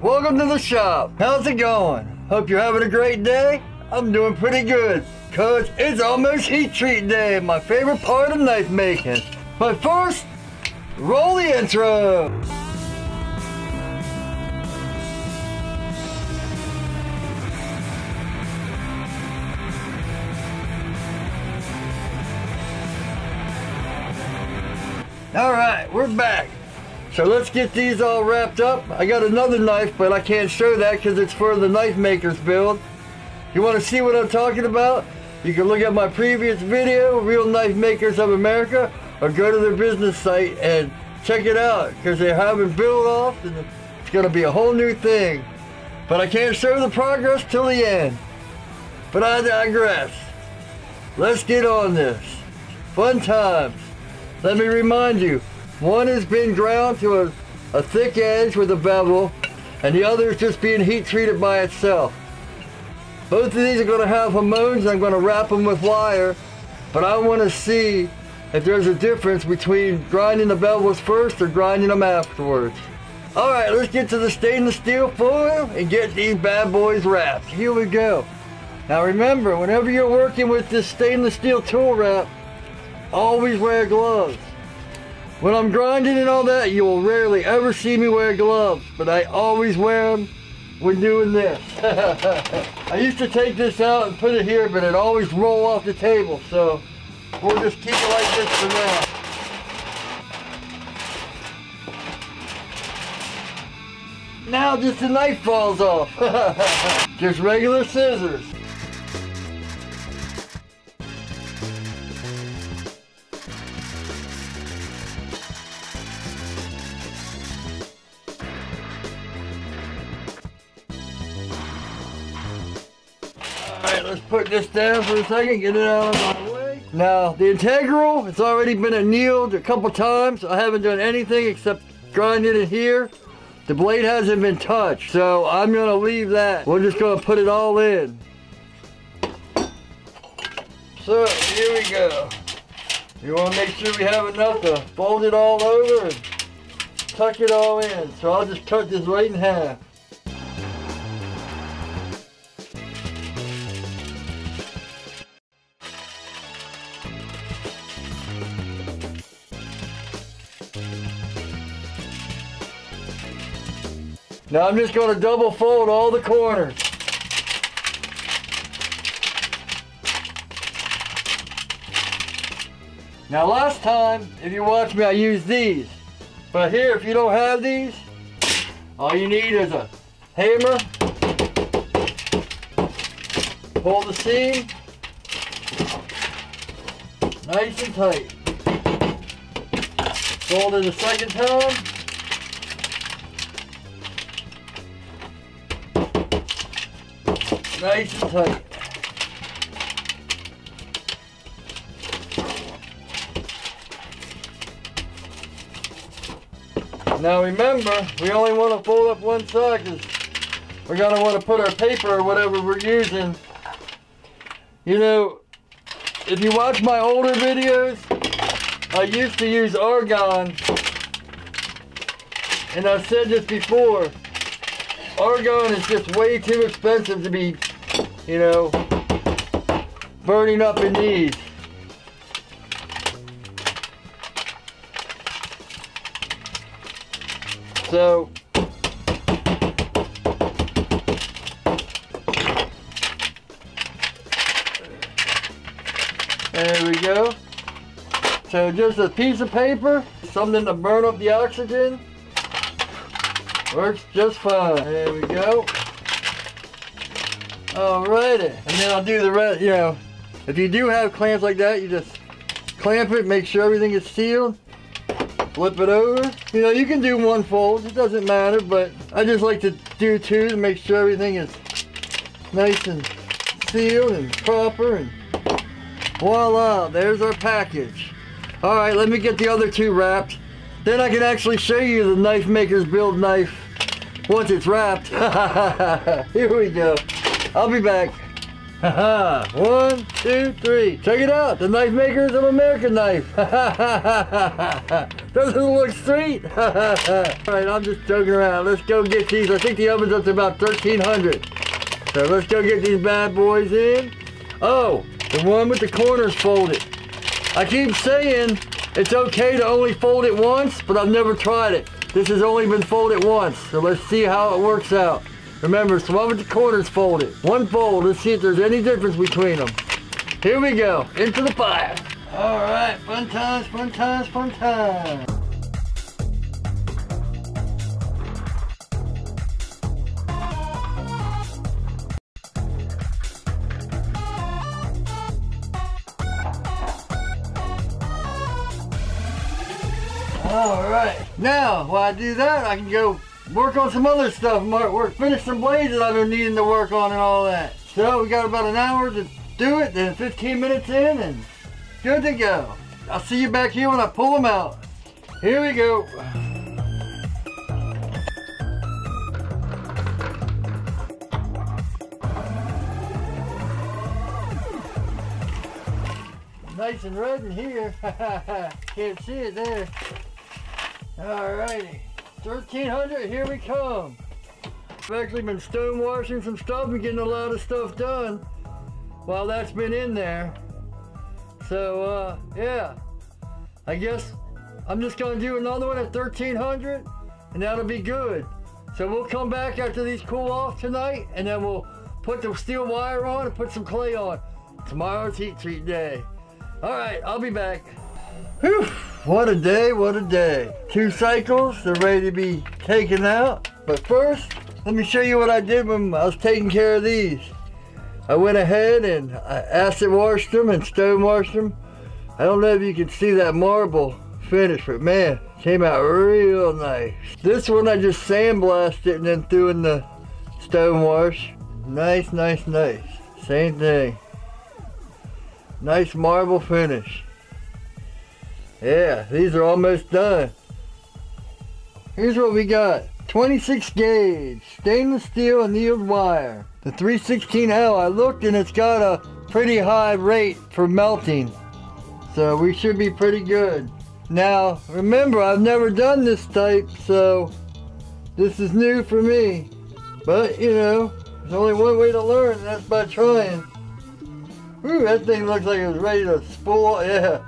Welcome to the shop. How's it going? Hope you're having a great day. I'm doing pretty good, cause it's almost heat treat day, my favorite part of knife making. But first, roll the intro. All right, we're back. So let's get these all wrapped up. I got another knife, but I can't show that because it's for the knife maker's build. You want to see what I'm talking about? You can look at my previous video, Real Knife Makers of America, or go to their business site and check it out because they're having build off and it's going to be a whole new thing. But I can't show the progress till the end. But I digress. Let's get on this. Fun times. Let me remind you, one has been ground to a thick edge with a bevel, and the other is just being heat treated by itself. Both of these are going to have hamons. I'm going to wrap them with wire, but I want to see if there's a difference between grinding the bevels first or grinding them afterwards. Alright, let's get to the stainless steel foil and get these bad boys wrapped. Here we go. Now remember, whenever you're working with this stainless steel tool wrap, always wear gloves. When I'm grinding and all that, you will rarely ever see me wear gloves, but I always wear them when doing this. I used to take this out and put it here, but it always roll off the table, so we'll just keep it like this for now. Now just the knife falls off. Just regular scissors. Alright, let's put this down for a second, get it out of my way. Now, the integral, it's already been annealed a couple times. I haven't done anything except grinding it here. The blade hasn't been touched, so I'm going to leave that. We're just going to put it all in. So, here we go. You want to make sure we have enough to fold it all over and tuck it all in. So I'll just cut this right in half. Now I'm just going to double fold all the corners. Now last time, if you watched me, I used these. But here, if you don't have these, all you need is a hammer. Pull the seam. Nice and tight. Fold it a second time. Nice and tight. Now remember, we only want to fold up one side because we're going to want to put our paper or whatever we're using. You know, if you watch my older videos, I used to use argon. And I've said this before, argon is just way too expensive to be, you know, burning up in these. So, there we go. So just a piece of paper, something to burn up the oxygen. Works just fine. There we go. Alrighty. And then I'll do the rest, you know, if you do have clamps like that, you just clamp it, make sure everything is sealed. Flip it over. You know, you can do one fold, it doesn't matter, but I just like to do two to make sure everything is nice and sealed and proper, and voila, there's our package. Alright, let me get the other two wrapped. Then I can actually show you the knife maker's build knife once it's wrapped. Here we go. I'll be back. Haha, 1, 2, 3. Check it out, the Knife Makers of America knife. Doesn't it look sweet? Alright, I'm just joking around. Let's go get these. I think the oven's up to about 1300. So let's go get these bad boys in. Oh, the one with the corners folded. I keep saying it's okay to only fold it once, but I've never tried it. This has only been folded once, so let's see how it works out. Remember, it's the one with the corners folded. One fold, let's see if there's any difference between them. Here we go, into the fire. All right, fun times, fun times, fun times. All right, now while I do that, I can go work on some other stuff. Finish some blades that I've been needing to work on and all that. So we got about an hour to do it, then 15 minutes in, and good to go. I'll see you back here when I pull them out. Here we go. Nice and red in here. Can't see it there. Alrighty, 1300, here we come. I've actually been stone washing some stuff and getting a lot of stuff done while that's been in there. So yeah, I guess I'm just gonna do another one at 1300 and that'll be good. So we'll come back after these cool off tonight and then we'll put the steel wire on and put some clay on. Tomorrow's heat treat day. Alright, I'll be back. Whew, what a day, what a day. 2 cycles, they're ready to be taken out. But first, let me show you what I did when I was taking care of these. I went ahead and I acid washed them and stone washed them. I don't know if you can see that marble finish, but man, came out real nice. This one I just sandblasted and then threw in the stone wash. Nice, nice, nice. Same thing. Nice marble finish. Yeah, these are almost done. Here's what we got. 26 gauge, stainless steel annealed wire. The 316L, I looked and it's got a pretty high rate for melting. So we should be pretty good. Now, remember, I've never done this type, so this is new for me. But, you know, there's only one way to learn, and that's by trying. Ooh, that thing looks like it was ready to spool. Yeah.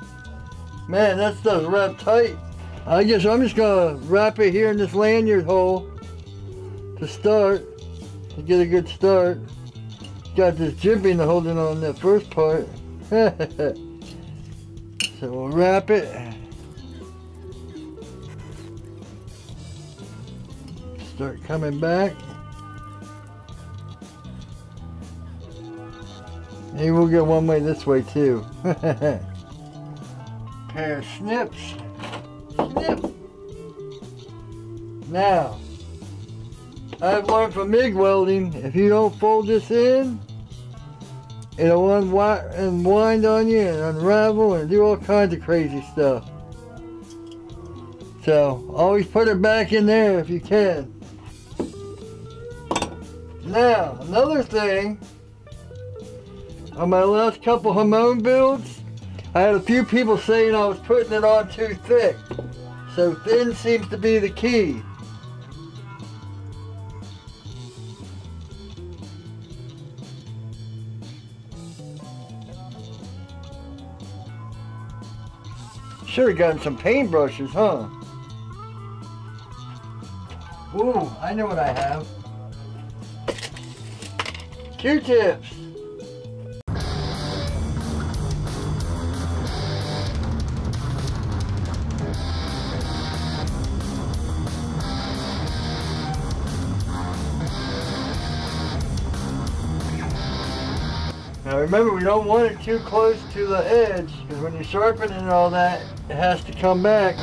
Man, that stuff's wrapped tight. I guess I'm just gonna wrap it here in this lanyard hole to start, to get a good start. Got this jimping to hold it on that first part. So we'll wrap it. Start coming back. Maybe we'll get one way this way too. Pair of snips. Snip. Now, I've learned from MIG welding, if you don't fold this in, it'll unwind on you and unravel and do all kinds of crazy stuff. So, always put it back in there if you can. Now, another thing, on my last couple Hamon builds, I had a few people saying I was putting it on too thick. So thin seems to be the key. Should have gotten some paintbrushes, huh? Ooh, I know what I have. Q-tips. Now remember, we don't want it too close to the edge, because when you sharpen it and all that, it has to come back.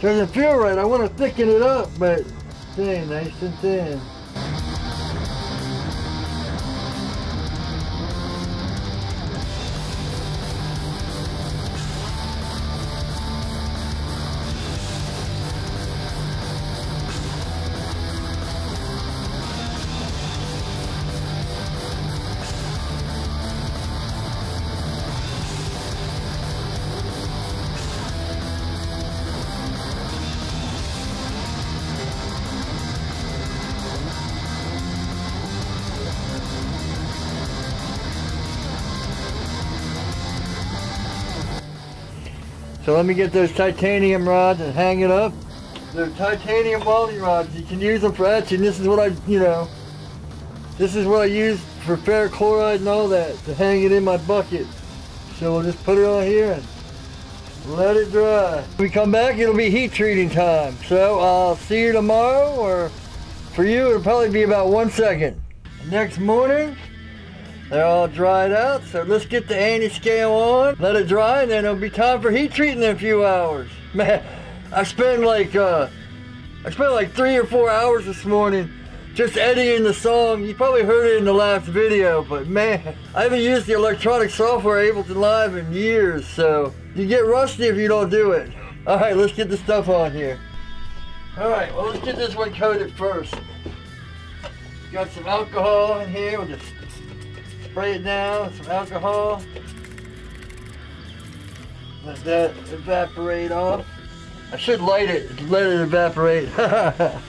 Doesn't feel right. I want to thicken it up, but stay nice and thin. So let me get those titanium rods and hang it up. They're titanium welding rods. You can use them for etching. This is what this is what I use for ferric chloride and all that, to hang it in my bucket. So we'll just put it on here and let it dry. When we come back, it'll be heat treating time. So I'll see you tomorrow, or for you, it'll probably be about 1 second. Next morning, they're all dried out, so let's get the anti-scale on, let it dry, and then it'll be time for heat treating in a few hours. Man, I spent like 3 or 4 hours this morning just editing the song. You probably heard it in the last video, but man, I haven't used the electronic software Ableton Live in years, so you get rusty if you don't do it. All right, let's get the stuff on here. All right, well, let's get this one coated first. Got some alcohol in here. We'll just spray it down with some alcohol. Let that evaporate off. I should light it, let it evaporate. I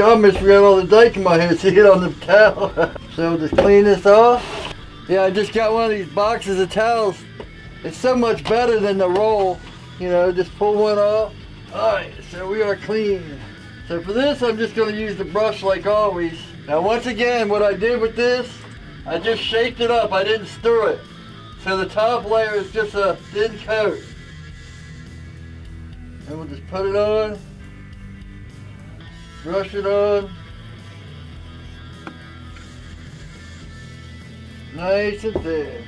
almost forgot all the dike in my hair. See it on the towel. So just clean this off. Yeah, I just got one of these boxes of towels. It's so much better than the roll. You know, just pull one off. Alright, so we are clean. So for this, I'm just going to use the brush like always. Now once again, what I did with this, I just shaped it up. I didn't stir it. So the top layer is just a thin coat. And we'll just put it on. Brush it on. Nice and thin.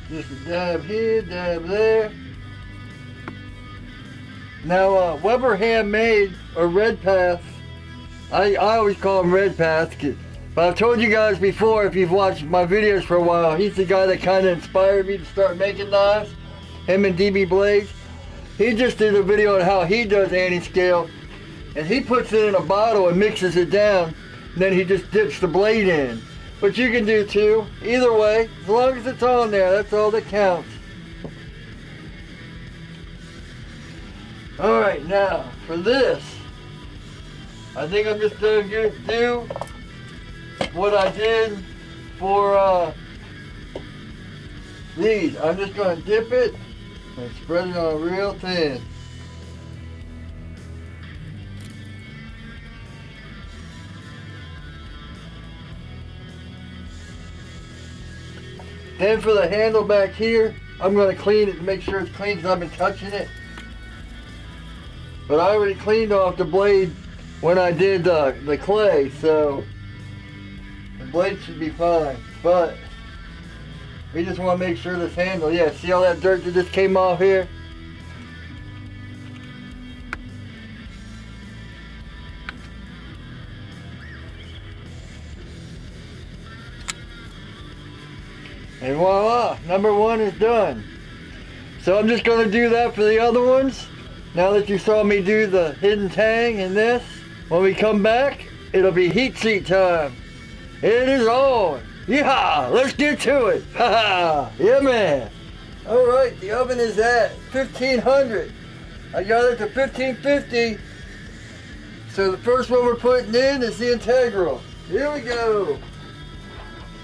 Just a dab here, dab there. Now Weber Handmade, or Red Path, I always call him Red Path, but I've told you guys before, if you've watched my videos for a while, he's the guy that kind of inspired me to start making knives. Him and DB Blades. He just did a video on how he does anti-scale, and he puts it in a bottle and mixes it down, and then he just dips the blade in. But you can do too. Either way, as long as it's on there, that's all that counts. Alright, now for this, I think I'm just going to do what I did for these. I'm just going to dip it and spread it on real thin. Then for the handle back here, I'm going to clean it to make sure it's clean because I've been touching it. But I already cleaned off the blade when I did the clay, so the blade should be fine. But we just want to make sure this handle, yeah, see all that dirt that just came off here? And voila, number one is done. So I'm just going to do that for the other ones. Now that you saw me do the hidden tang and this, when we come back, it'll be heat seat time. It is on. Yeah, let's get to it. Haha, yeah man. All right, the oven is at 1500. I got it to 1550. So the first one we're putting in is the integral. Here we go.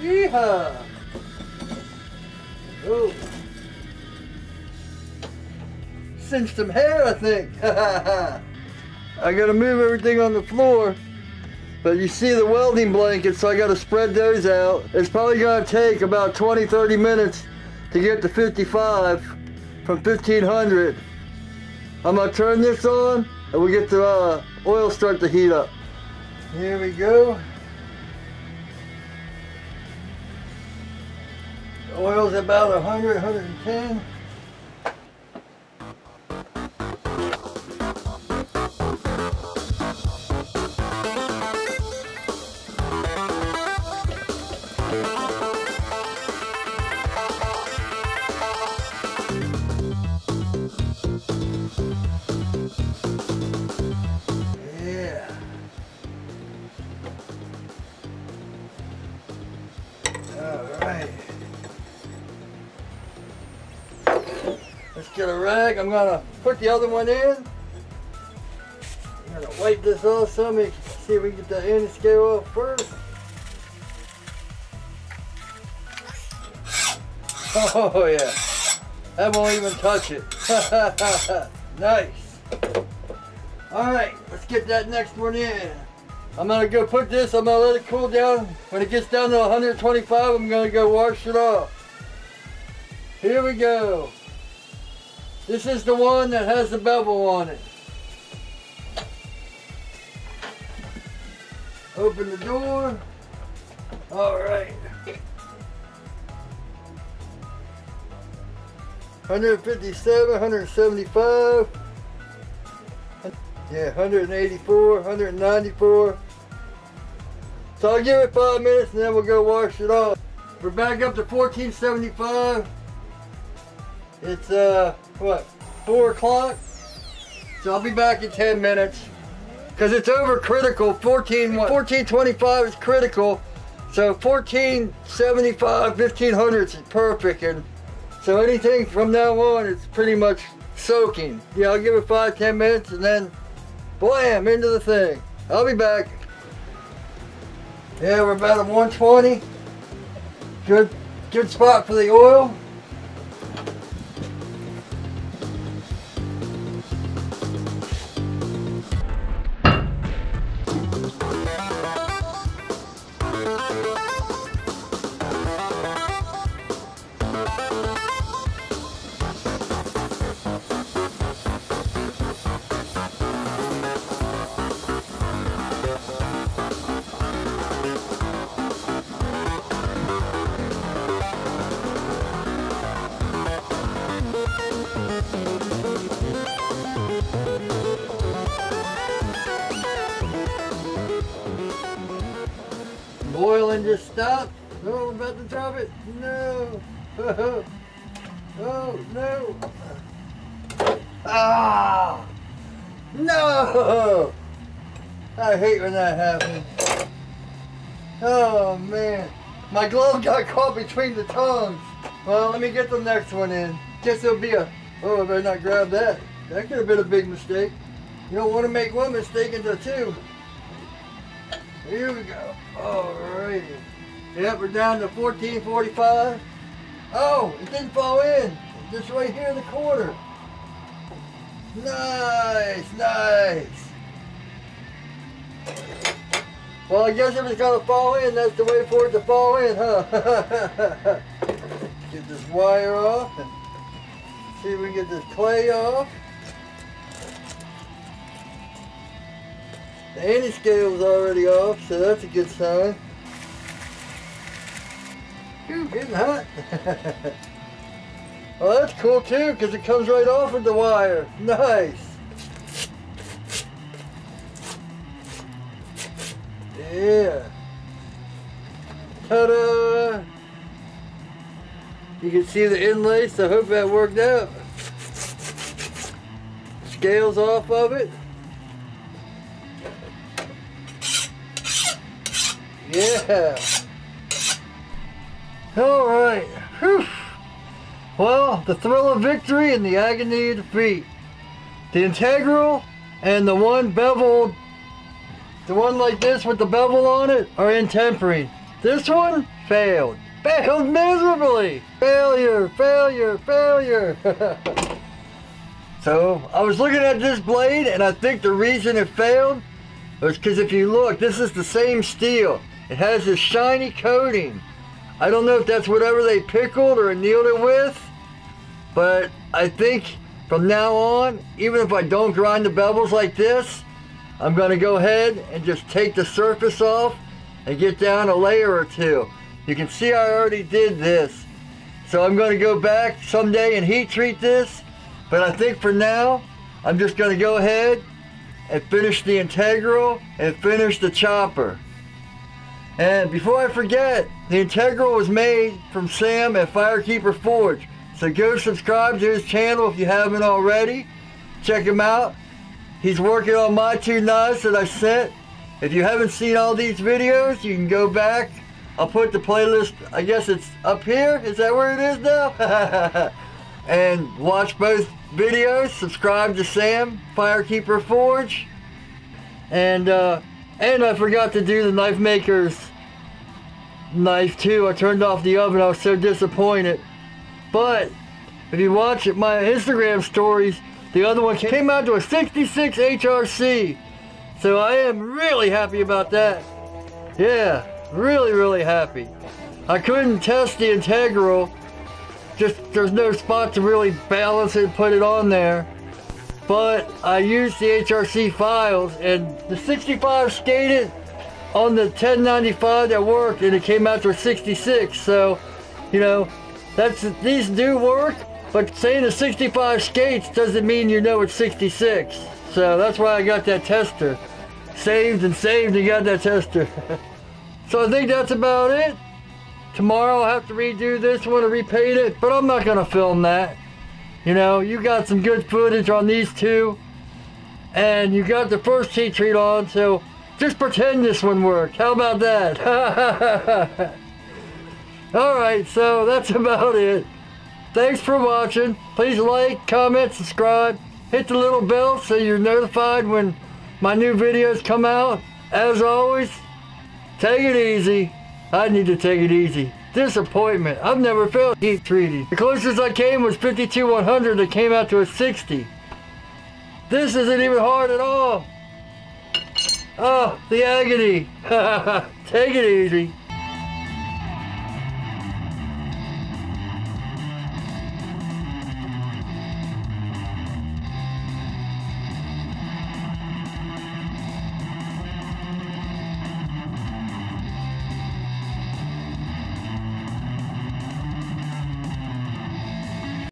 Yeehaw. Oh. Cinched some hair, I think. I gotta move everything on the floor. But you see the welding blankets, so I gotta spread those out. It's probably gonna take about 20-30 minutes to get to 55 from 1500. I'm gonna turn this on and we'll get the oil start to heat up. Here we go. The oil's about 100, 110. Let's get a rag. I'm gonna put the other one in. I'm gonna wipe this off some. See if we can get the anti-scale off first. Oh yeah. That won't even touch it. Nice. Alright, let's get that next one in. I'm gonna go put this, I'm gonna let it cool down. When it gets down to 125, I'm gonna go wash it off. Here we go. This is the one that has the bevel on it. Open the door. Alright. 157, 175. Yeah, 184, 194. So I'll give it 5 minutes and then we'll go wash it off. We're back up to 1475. It's what, 4 o'clock? So I'll be back in 10 minutes. Because it's over critical. 1425 is critical. So 1475, 1500 is perfect. And so anything from now on, it's pretty much soaking. Yeah, I'll give it 5-10 minutes and then blam, into the thing. I'll be back. Yeah, we're about at 120. Good spot for the oil. Boiling just stopped. Oh, I'm about to drop it. No. Oh, no. Ah. No. I hate when that happens. Oh, man. My glove got caught between the tongues. Well, let me get the next one in. Guess it'll be a... Oh, I better not grab that. That could have been a big mistake. You don't want to make one mistake into two. Here we go. Alrighty. Yep, we're down to 1445. Oh, it didn't fall in. It's just right here in the corner. Nice, nice. Well, I guess if it's gonna fall in, that's the way for it to fall in, huh? Get this wire off and see if we can get this clay off. The anti-scale's already off, so that's a good sign. Ooh, getting hot. Well, that's cool too, because it comes right off with the wire. Nice. Yeah. Ta-da! You can see the inlay, so I hope that worked out. Scales off of it. Yeah. All right. Whew. Well, the thrill of victory and the agony of defeat. The integral and the one beveled, the one like this with the bevel on it, are in tempering. This one failed. Failed miserably. Failure, failure, failure. So I was looking at this blade and I think the reason it failed was because if you look, this is the same steel. It has this shiny coating. I don't know if that's whatever they pickled or annealed it with, but I think from now on, even if I don't grind the bevels like this, I'm going to go ahead and just take the surface off and get down a layer or two. You can see I already did this. So I'm going to go back someday and heat treat this, but I think for now, I'm just going to go ahead and finish the integral and finish the chopper. And before I forget, the integral was made from Sam at Firekeeper Forge. So go subscribe to his channel if you haven't already. Check him out. He's working on my 2 knives that I sent. If you haven't seen all these videos, you can go back. I'll put the playlist, I guess it's up here. Is that where it is now? And watch both videos. Subscribe to Sam, Firekeeper Forge. And I forgot to do the knife maker's knife too. I turned off the oven. I was so disappointed. But if you watch my Instagram stories, the other one came out to a 66 HRC. So I am really happy about that. Yeah, really happy. I couldn't test the integral. Just there's no spot to really balance it and put it on there. But I used the HRC files, and the 65 skated on the 1095 that worked, and it came out to a 66. So, you know, these do work, but saying the 65 skates doesn't mean you know it's 66. So that's why I got that tester. Saved and got that tester. So I think that's about it. Tomorrow I'll have to redo this one and repaint it, but I'm not gonna film that. You know, you got some good footage on these two, and you got the first heat treat on, so just pretend this one worked. How about that? Alright, so that's about it. Thanks for watching. Please like, comment, subscribe. Hit the little bell so you're notified when my new videos come out. As always, take it easy. I need to take it easy. Disappointment. I've never felt heat treated. The closest I came was 52-100 that came out to a 60. This isn't even hard at all. Oh, the agony. Take it easy.